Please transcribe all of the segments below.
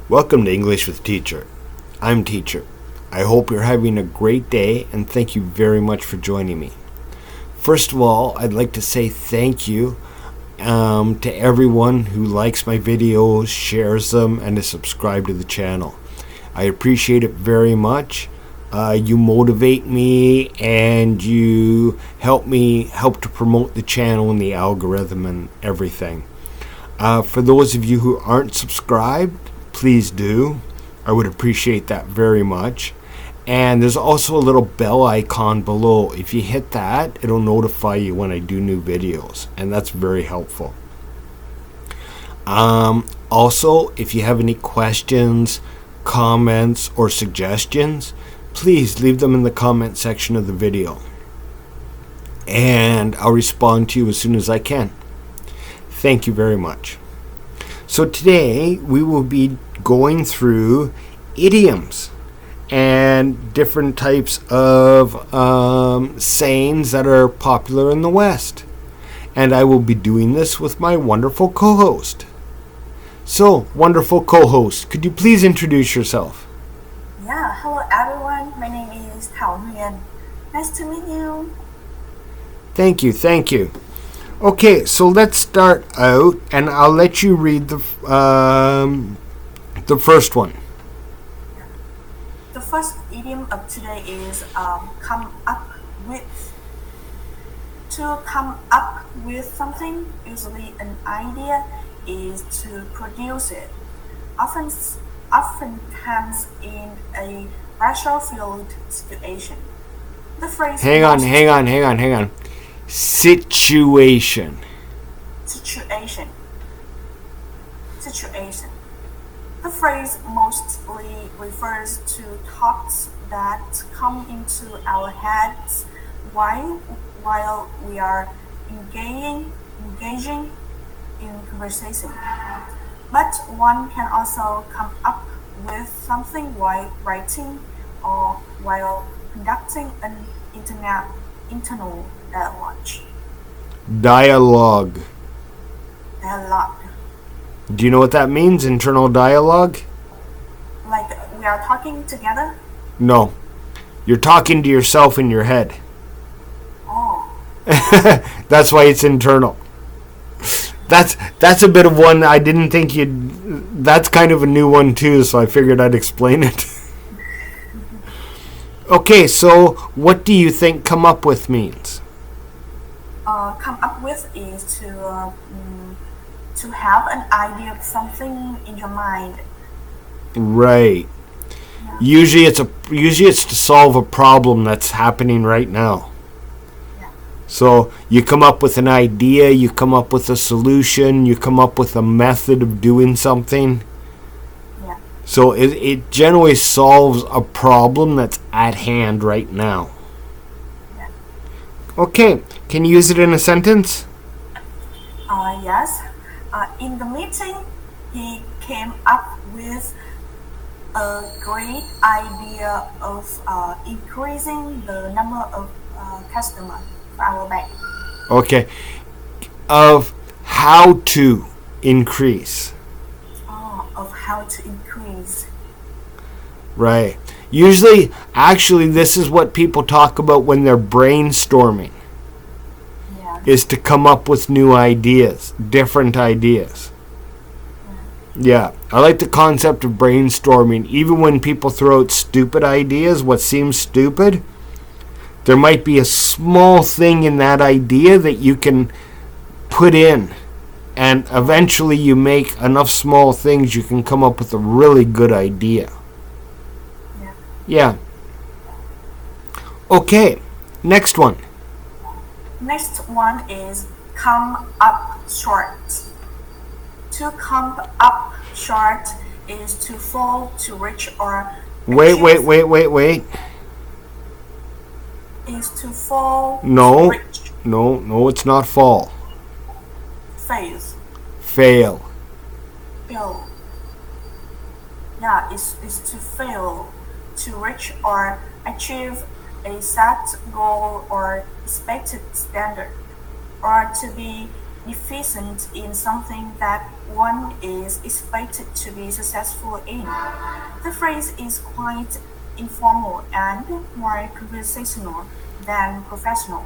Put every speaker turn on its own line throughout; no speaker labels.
Welcome to English with Teacher. I'm Teacher. I hope you're having a great day and thank you very much for joining me. First of all, I'd like to say thank you to everyone who likes my videos, shares them, and is subscribed to the channel. I appreciate it very much. You motivate me and you help to promote the channel and the algorithm and everything. For those of you who aren't subscribed, please do. I would appreciate that very much. And there's also a little bell icon below. If you hit that, it'll notify you when I do new videos, and that's very helpful. Also, if you have any questions, comments, or suggestions, please leave them in the comment section of the video, and I'll respond to you as soon as I can. Thank you very much. So today we will be going through idioms and different types of sayings that are popular in the West. And I will be doing this with my wonderful co-host. So, wonderful co-host, could you please introduce yourself?
Yeah, hello everyone. My name is Thao Huyen. Nice to meet you.
Thank you. Okay, so let's start out, and I'll let you read the first one.
The first idiom of today is come up with. To come up with something, usually an idea, is to produce it. Oftentimes in a pressure-filled situation. The phrase
Hang on. Situation.
The phrase mostly refers to thoughts that come into our heads while we are engaging in conversation. But one can also come up with something while writing or while conducting an internal
Dialogue.
Dialogue.
Do you know what that means, internal dialogue?
Like we are talking together?
No. You're talking to yourself in your head.
Oh.
That's why it's internal. That's a bit of one I didn't think you'd... That's kind of a new one too, so I figured I'd explain it. Okay, so what do you think come up with means?
Come up with is to have an idea of something in your mind.
Right. Yeah. Usually it's to solve a problem that's happening right now.
Yeah.
So you come up with an idea, you come up with a solution, you come up with a method of doing something.
Yeah.
So it generally solves a problem that's at hand right now.
Yeah.
Okay, can you use it in a sentence?
Yes. In the meeting, he came up with a great idea of increasing the number of customers for our bank.
Okay. Of how to increase.
Of how to increase.
Right. Actually, this is what people talk about when they're brainstorming.
Yeah.
Is to come up with new ideas, different ideas. Yeah. I like the concept of brainstorming. Even when people throw out stupid ideas, what seems stupid, there might be a small thing in that idea that you can put in. And eventually you make enough small things, you can come up with a really good idea. Yeah. Okay, next one.
Next one is come up short. To come up short is to fall, to reach, or
Wait.
Is to fall,
No.
to reach.
No, it's not fall. Fail.
Yeah, is to fail, to reach or achieve a set goal or expected standard, or to be efficient in something that one is expected to be successful in. The phrase is quite informal and more conversational than professional.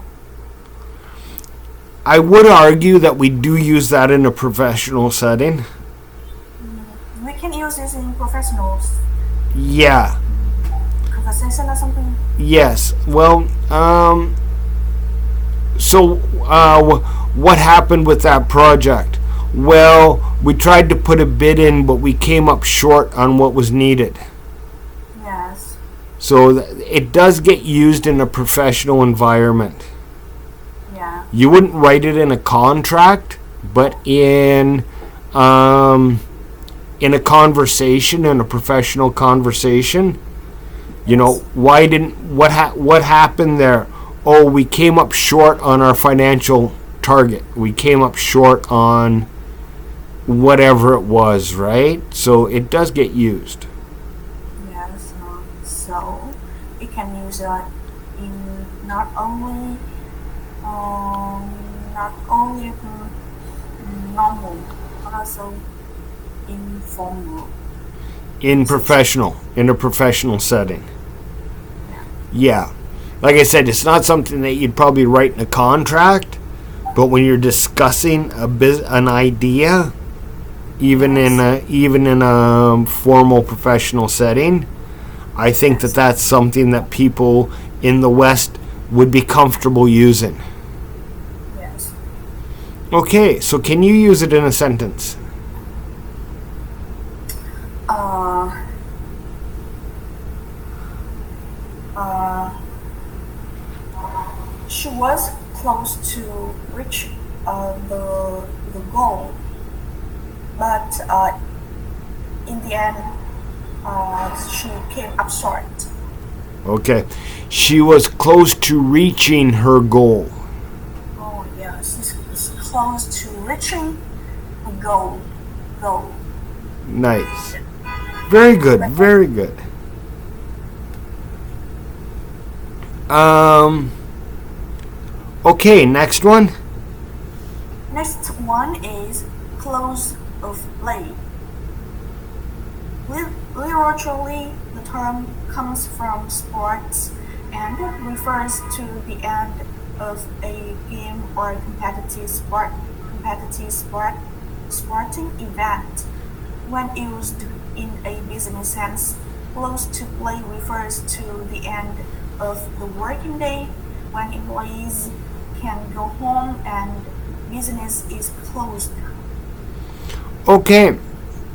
I would argue that we do use that in a professional setting.
We can use this in professional
Yeah.
conversation or something.
Yes. Well, so what happened with that project? Well, we tried to put a bid in, but we came up short on what was needed.
Yes.
So it does get used in a professional environment.
Yeah.
You wouldn't write it in a contract, but in a conversation, in a professional conversation, you know, what happened there? Oh, we came up short on our financial target. We came up short on whatever it was, right? So it does get used.
Yes. So it can use in not only normal, but also informal.
In a professional setting. Yeah. Like I said, it's not something that you'd probably write in a contract, but when you're discussing an idea, even in a formal professional setting, I think that that's something that people in the West would be comfortable using.
Yes.
Okay, so can you use it in a sentence?
She was close to reach the goal, but in the end, she came up short.
Okay. She was close to reaching her goal.
Oh yeah, she's close to reaching the goal. Goal.
Nice. Very good, very good. Okay, next one.
Next one is close of play. Literally, the term comes from sports and refers to the end of a game or sporting event. When used in a business sense, close to play refers to the end of the working day when employees can go home and business is closed.
Okay,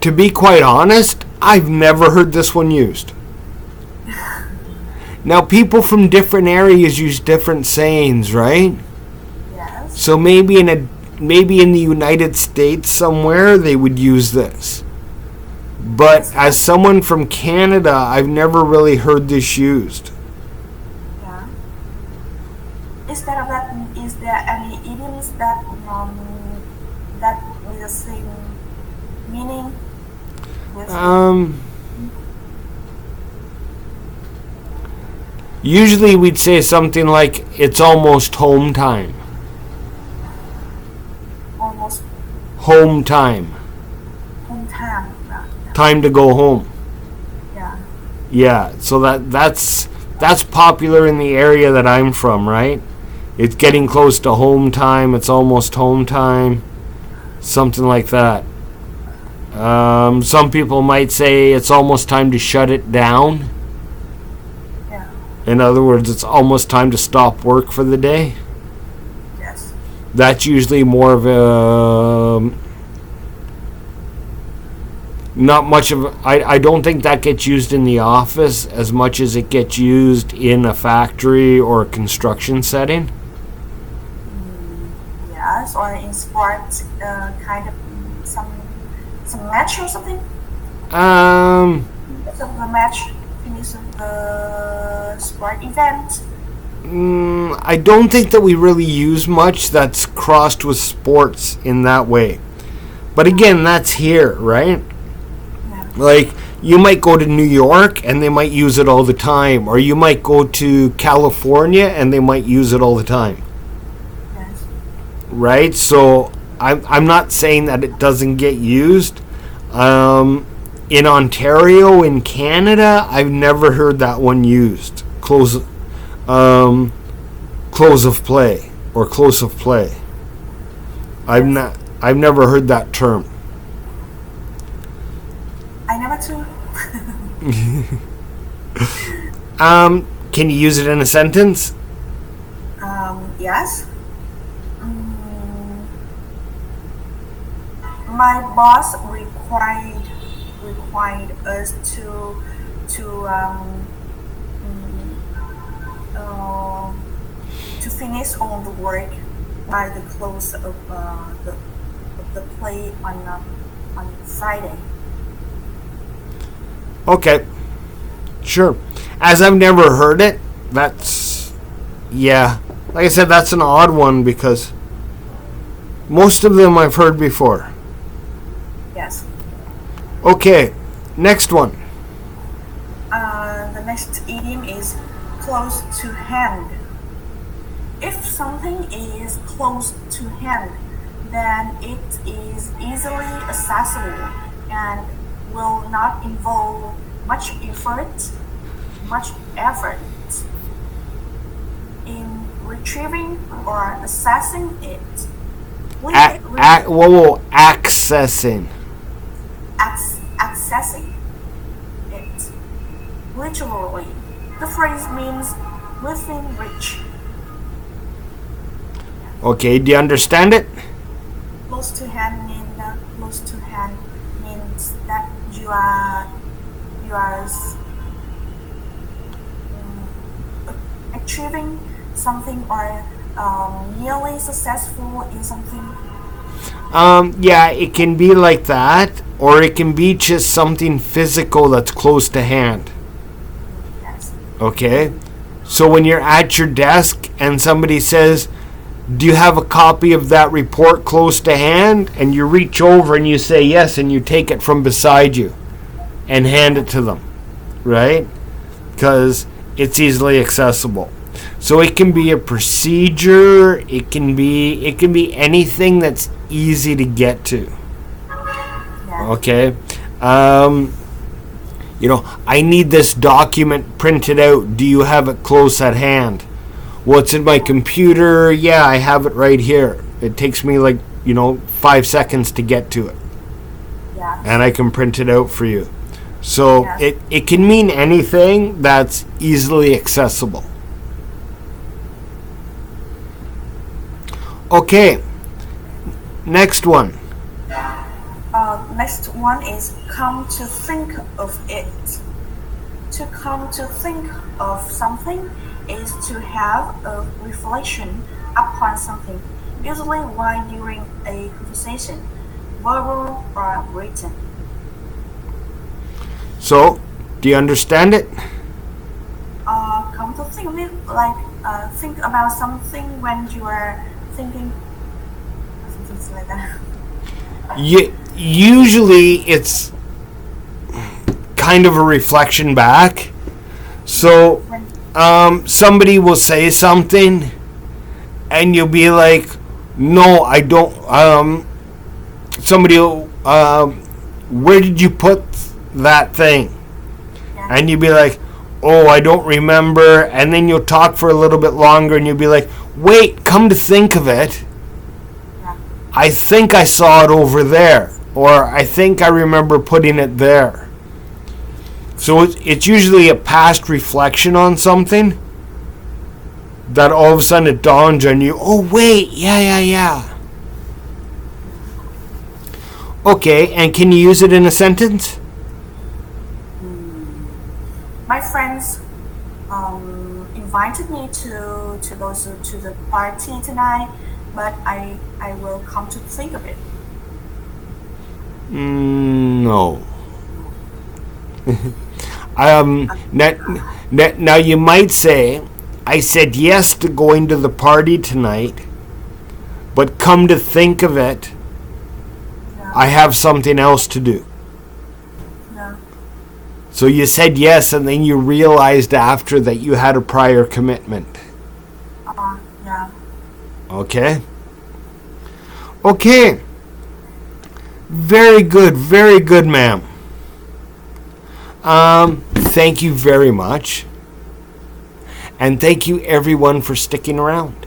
to be quite honest, I've never heard this one used. Now, people from different areas use different sayings, right?
Yes.
So maybe in the United States somewhere they would use this. But as someone from Canada, I've never really heard this used.
Yeah. Is there any idioms that with the same meaning?
Usually we'd say something like, it's almost home time.
Almost
Home time.
home time.
Time to go home.
Yeah.
Yeah, so that's popular in the area that I'm from, right? It's getting close to home time. It's almost home time. Something like that. Some people might say it's almost time to shut it down.
Yeah.
In other words, it's almost time to stop work for the day.
Yes.
That's usually more of a... Not much of... I don't think that gets used in the office as much as it gets used in a factory or a construction setting.
Yes, or in sports, kind of some match or something. So the match finish the sport event.
I don't think that we really use much that's crossed with sports in that way. But again, that's here, right?
Yeah.
Like, you might go to New York and they might use it all the time. Or you might go to California and they might use it all the time.
Yes.
Right? So I'm not saying that it doesn't get used. In Ontario, in Canada, I've never heard that one used. Close of play or close of play. I've never heard that term.
I never too.
Can you use it in a sentence?
Yes. My boss required us to finish all the work by the close of the play on Friday.
Okay, sure. As I've never heard it, that's, yeah. Like I said, that's an odd one because most of them I've heard before.
Yes.
Okay, next one.
The next idiom is close to hand. If something is close to hand, then it is easily accessible and will not involve much effort in retrieving or accessing it.
Accessing.
Accessing it. Literally, the phrase means within reach.
Okay, do you understand it?
Close to hand means that you are achieving something or nearly successful in something.
Yeah, it can be like that, or it can be just something physical that's close to hand.
Yes.
Okay? So when you're at your desk and somebody says, do you have a copy of that report close to hand? And you reach over and you say yes, and you take it from beside you and hand it to them, right? Because it's easily accessible. So it can be a procedure, it can be anything that's easy to get to.
Yeah.
Okay? I need this document printed out. Do you have it close at hand? Well, it's in my computer. Yeah, I have it right here. It takes me 5 seconds to get to it.
Yeah.
And I can print it out for you. So
Yeah.
it can mean anything that's easily accessible. Okay, next one.
Next one is come to think of it. To come to think of something is to have a reflection upon something, usually while during a conversation, verbal or written.
So, do you understand it?
Come to think of it, think about something when you are thinking, something like that.
Usually it's kind of a reflection back. So somebody will say something and you'll be like, no, I don't. Somebody will, where did you put that thing?
Yeah.
And you'll be like, oh, I don't remember. And then you'll talk for a little bit longer and you'll be like, wait, come to think of it, I think I saw it over there, or I think I remember putting it there. So it's usually a past reflection on something that all of a sudden it dawns on you, oh wait, yeah. Okay, and can you use it in a sentence?
My friends invited me to go to the party tonight, but I will come to think of it.
No. Now you might say, I said yes to going to the party tonight, but come to think of it,
No.
I have something else to do.
No.
So you said yes, and then you realized after that you had a prior commitment.
Yeah.
Okay? Okay. Very good, ma'am. Thank you very much. And thank you everyone for sticking around.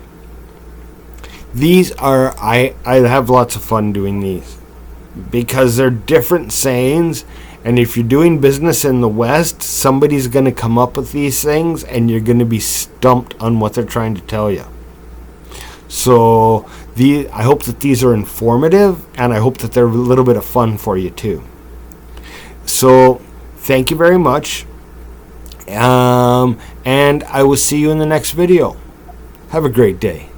These are, I have lots of fun doing these because they're different sayings, and if you're doing business in the West, somebody's going to come up with these things and you're going to be stumped on what they're trying to tell you. So I hope that these are informative, and I hope that they're a little bit of fun for you too. So thank you very much. And I will see you in the next video. Have a great day.